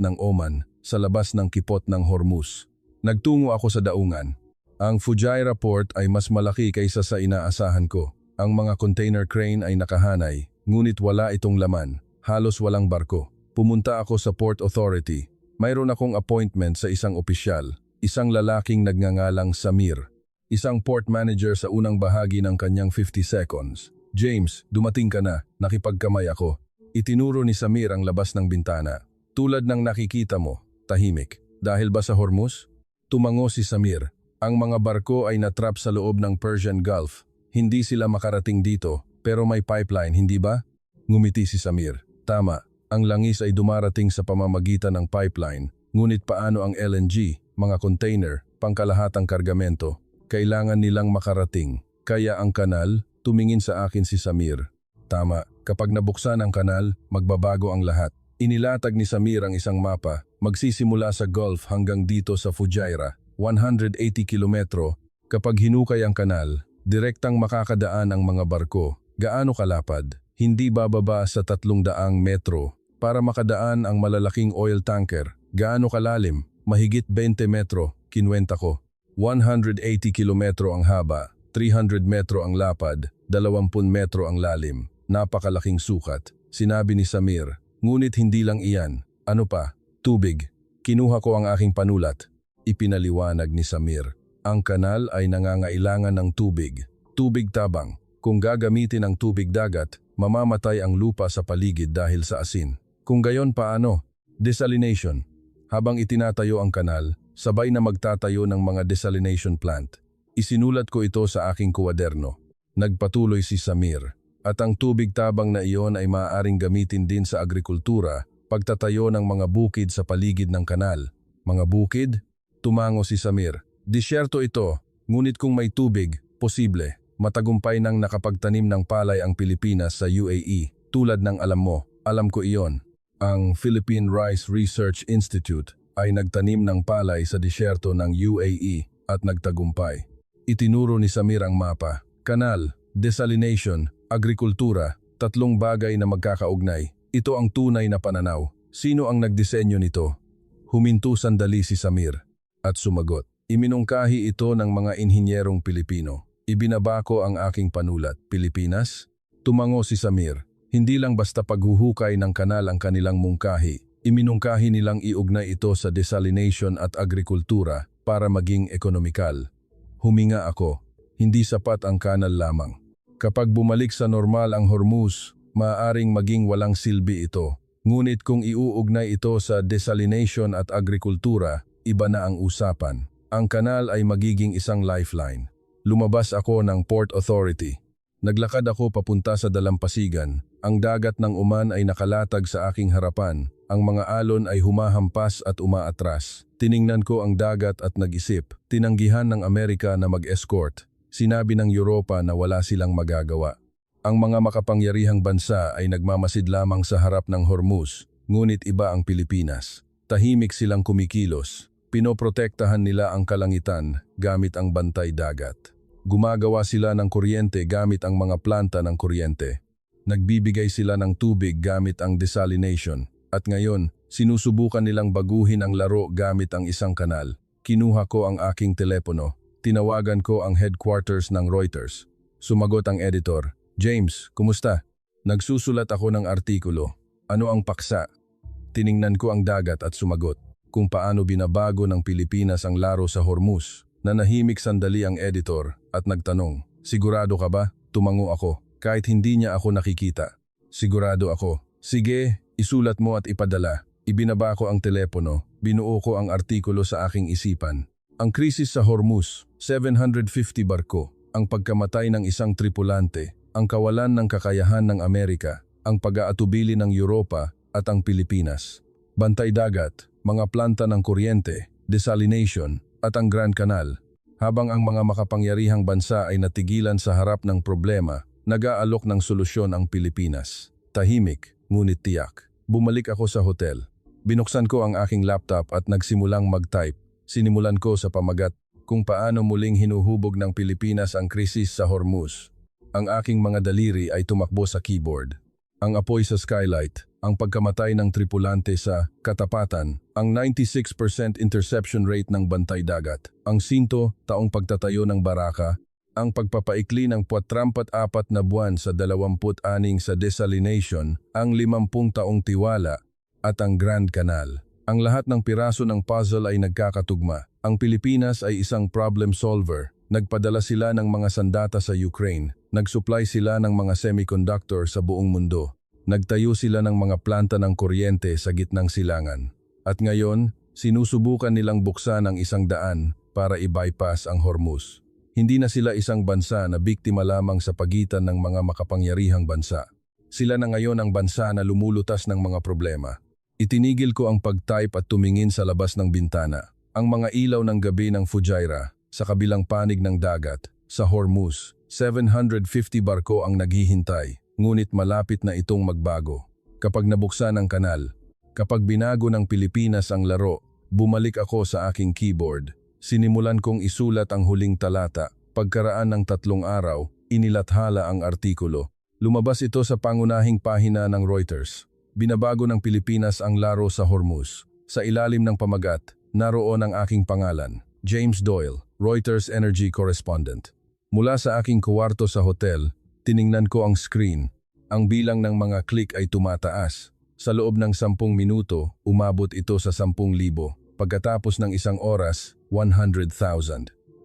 ng Oman, sa labas ng kipot ng Hormuz. Nagtungo ako sa daungan. Ang Fujairah port ay mas malaki kaysa sa inaasahan ko. Ang mga container crane ay nakahanay, ngunit wala itong laman. Halos walang barko. Pumunta ako sa Port Authority. Mayroon akong appointment sa isang opisyal. Isang lalaking nagngangalang Samir. Isang port manager sa unang bahagi ng kanyang 50 seconds. James, dumating ka na. Nakipagkamay ako. Itinuro ni Samir ang labas ng bintana. Tulad ng nakikita mo, tahimik. Dahil ba sa Hormuz? Tumango si Samir. Ang mga barko ay natrap sa loob ng Persian Gulf. Hindi sila makarating dito, pero may pipeline, hindi ba? Ngumiti si Samir. Tama, ang langis ay dumarating sa pamamagitan ng pipeline. Ngunit paano ang LNG, mga container, pangkalahatang kargamento? Kailangan nilang makarating. Kaya ang kanal, tumingin sa akin si Samir. Tama, kapag nabuksan ang kanal, magbabago ang lahat. Inilatag ni Samir ang isang mapa, magsisimula sa Gulf hanggang dito sa Fujairah, 180 kilometro. Kapag hinukay ang kanal, direktang makakadaan ang mga barko. Gaano kalapad? Hindi bababa sa 300 metro. Para makadaan ang malalaking oil tanker, gaano kalalim? Mahigit 20 metro, kinwenta ko. 180 kilometro ang haba, 300 metro ang lapad, 20 metro ang lalim. Napakalaking sukat, sinabi ni Samir. Ngunit hindi lang iyan. Ano pa? Tubig. Kinuha ko ang aking panulat. Ipinaliwanag ni Samir. Ang kanal ay nangangailangan ng tubig. Tubig tabang. Kung gagamitin ang tubig dagat, mamamatay ang lupa sa paligid dahil sa asin. Kung gayon paano? Desalination. Habang itinatayo ang kanal, sabay na magtatayo ng mga desalination plant. Isinulat ko ito sa aking kuwaderno. Nagpatuloy si Samir. At ang tubig tabang na iyon ay maaaring gamitin din sa agrikultura, pagtatayo ng mga bukid sa paligid ng kanal. Mga bukid? Tumango si Samir. Disyerto ito, ngunit kung may tubig, posible. Matagumpay nang nakapagtanim ng palay ang Pilipinas sa UAE, tulad ng alam ko iyon. Ang Philippine Rice Research Institute ay nagtanim ng palay sa disyerto ng UAE at nagtagumpay. Itinuro ni Samir ang mapa. Kanal, desalination, agrikultura, 3 bagay na magkakaugnay. Ito ang tunay na pananaw. Sino ang nagdisenyo nito? Huminto sandali si Samir at sumagot. Iminungkahi ito ng mga inhinyerong Pilipino. Ibinaba ko ang aking panulat. Pilipinas? Tumango si Samir. Hindi lang basta paghuhukay ng kanal ang kanilang mungkahi. Iminungkahi nilang iugnay ito sa desalination at agrikultura para maging ekonomikal. Huminga ako. Hindi sapat ang kanal lamang. Kapag bumalik sa normal ang Hormuz, maaaring maging walang silbi ito. Ngunit kung iuugnay ito sa desalination at agrikultura, iba na ang usapan. Ang kanal ay magiging isang lifeline. Lumabas ako ng Port Authority. Naglakad ako papunta sa dalampasigan. Ang dagat ng Oman ay nakalatag sa aking harapan. Ang mga alon ay humahampas at umaatras. Tiningnan ko ang dagat at nag-isip. Tinanggihan ng Amerika na mag-escort. Sinabi ng Europa na wala silang magagawa. Ang mga makapangyarihang bansa ay nagmamasid lamang sa harap ng Hormuz, ngunit iba ang Pilipinas. Tahimik silang kumikilos. Pinoprotektahan nila ang kalangitan gamit ang bantay dagat. Gumagawa sila ng kuryente gamit ang mga planta ng kuryente. Nagbibigay sila ng tubig gamit ang desalination. At ngayon, sinusubukan nilang baguhin ang laro gamit ang isang kanal. Kinuha ko ang aking telepono. Tinawagan ko ang headquarters ng Reuters. Sumagot ang editor. James, kumusta? Nagsusulat ako ng artikulo. Ano ang paksa? Tiningnan ko ang dagat at sumagot. Kung paano binabago ng Pilipinas ang laro sa Hormuz. Nanahimik sandali ang editor at nagtanong. Sigurado ka ba? Tumango ako. Kahit hindi niya ako nakikita. Sigurado ako. Sige, isulat mo at ipadala. Ibinaba ko ang telepono. Binuo ko ang artikulo sa aking isipan. Ang krisis sa Hormuz, 750 barko, ang pagkamatay ng isang tripulante, ang kawalan ng kakayahan ng Amerika, ang pag-aatubili ng Europa at ang Pilipinas. Bantay dagat, mga planta ng kuryente, desalination at ang Grand Canal. Habang ang mga makapangyarihang bansa ay natigilan sa harap ng problema, nag-aalok ng solusyon ang Pilipinas. Tahimik, ngunit tiyak. Bumalik ako sa hotel. Binuksan ko ang aking laptop at nagsimulang mag-type. Sinimulan ko sa pamagat kung paano muling hinuhubog ng Pilipinas ang krisis sa Hormuz. Ang aking mga daliri ay tumakbo sa keyboard. Ang apoy sa skylight, ang pagkamatay ng tripulante sa katapatan, ang 96% interception rate ng bantay dagat, ang 100 taong pagtatayo ng baraka, ang pagpapaikli ng 44 na buwan sa 26 sa desalination, ang 50 taong tiwala, at ang Grand Canal. Ang lahat ng piraso ng puzzle ay nagkakatugma. Ang Pilipinas ay isang problem solver. Nagpadala sila ng mga sandata sa Ukraine. Nagsupply sila ng mga semiconductor sa buong mundo. Nagtayo sila ng mga planta ng kuryente sa gitnang silangan. At ngayon, sinusubukan nilang buksan ang isang daan para i-bypass ang Hormuz. Hindi na sila isang bansa na biktima lamang sa pagitan ng mga makapangyarihang bansa. Sila na ngayon ang bansa na lumulutas ng mga problema. Itinigil ko ang pag-type at tumingin sa labas ng bintana. Ang mga ilaw ng gabi ng Fujairah, sa kabilang panig ng dagat, sa Hormuz, 750 barko ang naghihintay. ngunit malapit na itong magbago. Kapag nabuksan ang kanal, kapag binago ng Pilipinas ang laro, bumalik ako sa aking keyboard. Sinimulan kong isulat ang huling talata. Pagkaraan ng 3 araw, inilathala ang artikulo. Lumabas ito sa pangunahing pahina ng Reuters. Binabago ng Pilipinas ang laro sa Hormuz. Sa ilalim ng pamagat, naroon ang aking pangalan, James Doyle, Reuters Energy Correspondent. Mula sa aking kuwarto sa hotel, tiningnan ko ang screen. Ang bilang ng mga click ay tumataas. Sa loob ng 10 minuto, umabot ito sa 10,000. Pagkatapos ng 1 oras, 100,000.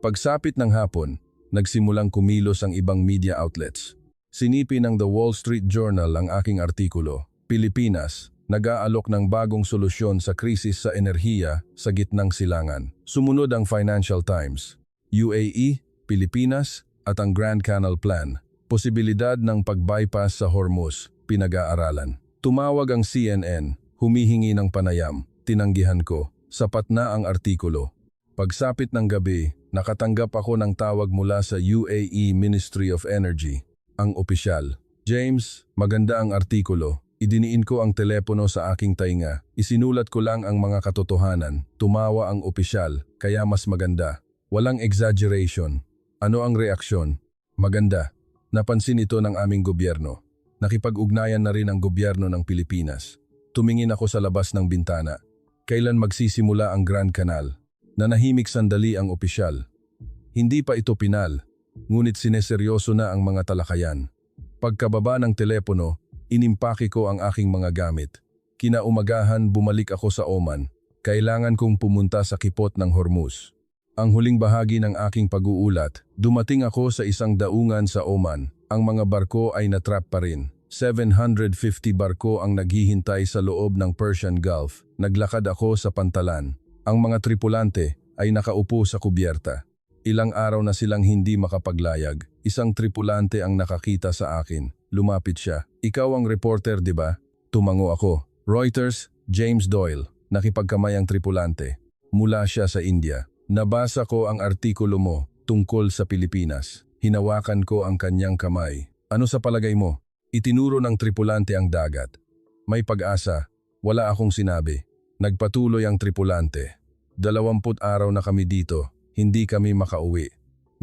Pagsapit ng hapon, nagsimulang kumilos ang ibang media outlets. Sinipi ng The Wall Street Journal ang aking artikulo, Pilipinas, nag-aalok ng bagong solusyon sa krisis sa enerhiya sa gitnang silangan. Sumunod ang Financial Times, UAE, Pilipinas at ang Grand Canal Plan. Posibilidad ng pag-bypass sa Hormuz, pinag-aaralan. Tumawag ang CNN, humihingi ng panayam. Tinanggihan ko, sapat na ang artikulo. Pagsapit ng gabi, nakatanggap ako ng tawag mula sa UAE Ministry of Energy. Ang opisyal, James, maganda ang artikulo. Idiniin ko ang telepono sa aking tainga. Isinulat ko lang ang mga katotohanan. Tumawa ang opisyal, kaya mas maganda. Walang exaggeration. Ano ang reaksyon? Maganda. Napansin ito ng aming gobyerno. Nakipag-ugnayan na rin ang gobyerno ng Pilipinas. Tumingin ako sa labas ng bintana. Kailan magsisimula ang Grand Canal? Nanahimik sandali ang opisyal. Hindi pa ito pinal, ngunit sineseryoso na ang mga talakayan. Pagkababa ng telepono, inimpake ko ang aking mga gamit. Kinaumagahan bumalik ako sa Oman. Kailangan kong pumunta sa kipot ng Hormuz. Ang huling bahagi ng aking pag-uulat, dumating ako sa isang daungan sa Oman. Ang mga barko ay natrap pa rin. 750 barko ang naghihintay sa loob ng Persian Gulf. Naglakad ako sa pantalan. Ang mga tripulante ay nakaupo sa kubyerta. Ilang araw na silang hindi makapaglayag. Isang tripulante ang nakakita sa akin. Lumapit siya. Ikaw ang reporter, di ba? Tumango ako. Reuters, James Doyle. Nakipagkamay ang tripulante. Mula siya sa India. Nabasa ko ang artikulo mo tungkol sa Pilipinas. Hinawakan ko ang kanyang kamay. Ano sa palagay mo? Itinuro ng tripulante ang dagat. May pag-asa. Wala akong sinabi. Nagpatuloy ang tripulante. 20 araw na kami dito. Hindi kami makauwi.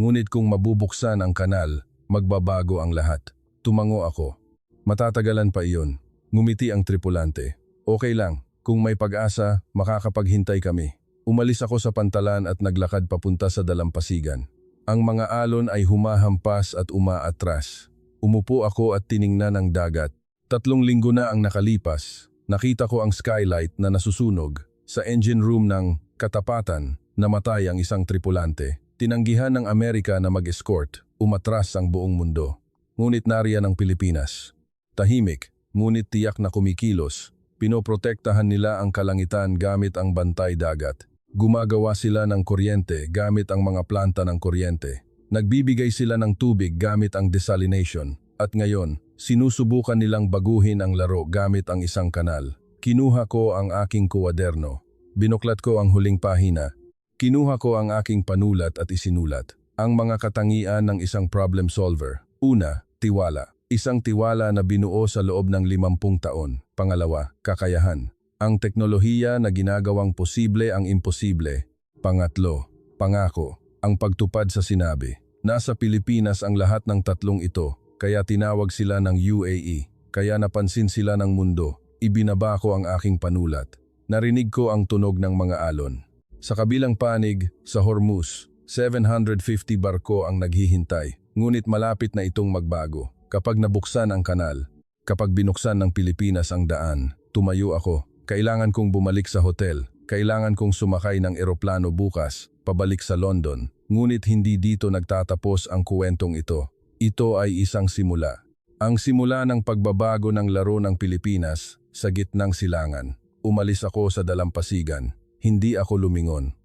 Ngunit kung mabubuksan ang kanal, magbabago ang lahat. Tumango ako. Matatagalan pa iyon. Ngumiti ang tripulante. Okay lang. Kung may pag-asa, makakapaghintay kami. Umalis ako sa pantalan at naglakad papunta sa dalampasigan. Ang mga alon ay humahampas at umaatras. Umupo ako at tiningnan ang dagat. 3 linggo na ang nakalipas. Nakita ko ang skylight na nasusunog. Sa engine room ng katapatan, namatay ang isang tripulante. Tinanggihan ng Amerika na mag-escort. Umatras ang buong mundo. Ngunit nariyan ang Pilipinas. Tahimik, ngunit tiyak na kumikilos. Pinoprotektahan nila ang kalangitan gamit ang bantay dagat. Gumagawa sila ng kuryente gamit ang mga planta ng kuryente. Nagbibigay sila ng tubig gamit ang desalination. At ngayon, sinusubukan nilang baguhin ang laro gamit ang isang kanal. Kinuha ko ang aking kuwaderno. Binuklat ko ang huling pahina. Kinuha ko ang aking panulat at isinulat. Ang mga katangian ng isang problem solver. Una, tiwala. Isang tiwala na binuo sa loob ng 50 taon. Pangalawa, kakayahan. Ang teknolohiya na ginagawang posible ang imposible. Pangatlo, pangako. Ang pagtupad sa sinabi. Nasa Pilipinas ang lahat ng 3 ito, kaya tinawag sila ng UAE. Kaya napansin sila ng mundo. Ibinaba ko ang aking panulat. Narinig ko ang tunog ng mga alon. Sa kabilang panig, sa Hormuz, 750 barko ang naghihintay. Ngunit malapit na itong magbago. Kapag nabuksan ang kanal, kapag binuksan ng Pilipinas ang daan, tumayo ako. Kailangan kong bumalik sa hotel. Kailangan kong sumakay ng eroplano bukas, pabalik sa London. Ngunit hindi dito nagtatapos ang kuwentong ito. Ito ay isang simula. Ang simula ng pagbabago ng laro ng Pilipinas sa gitnang silangan. Umalis ako sa dalampasigan. Hindi ako lumingon.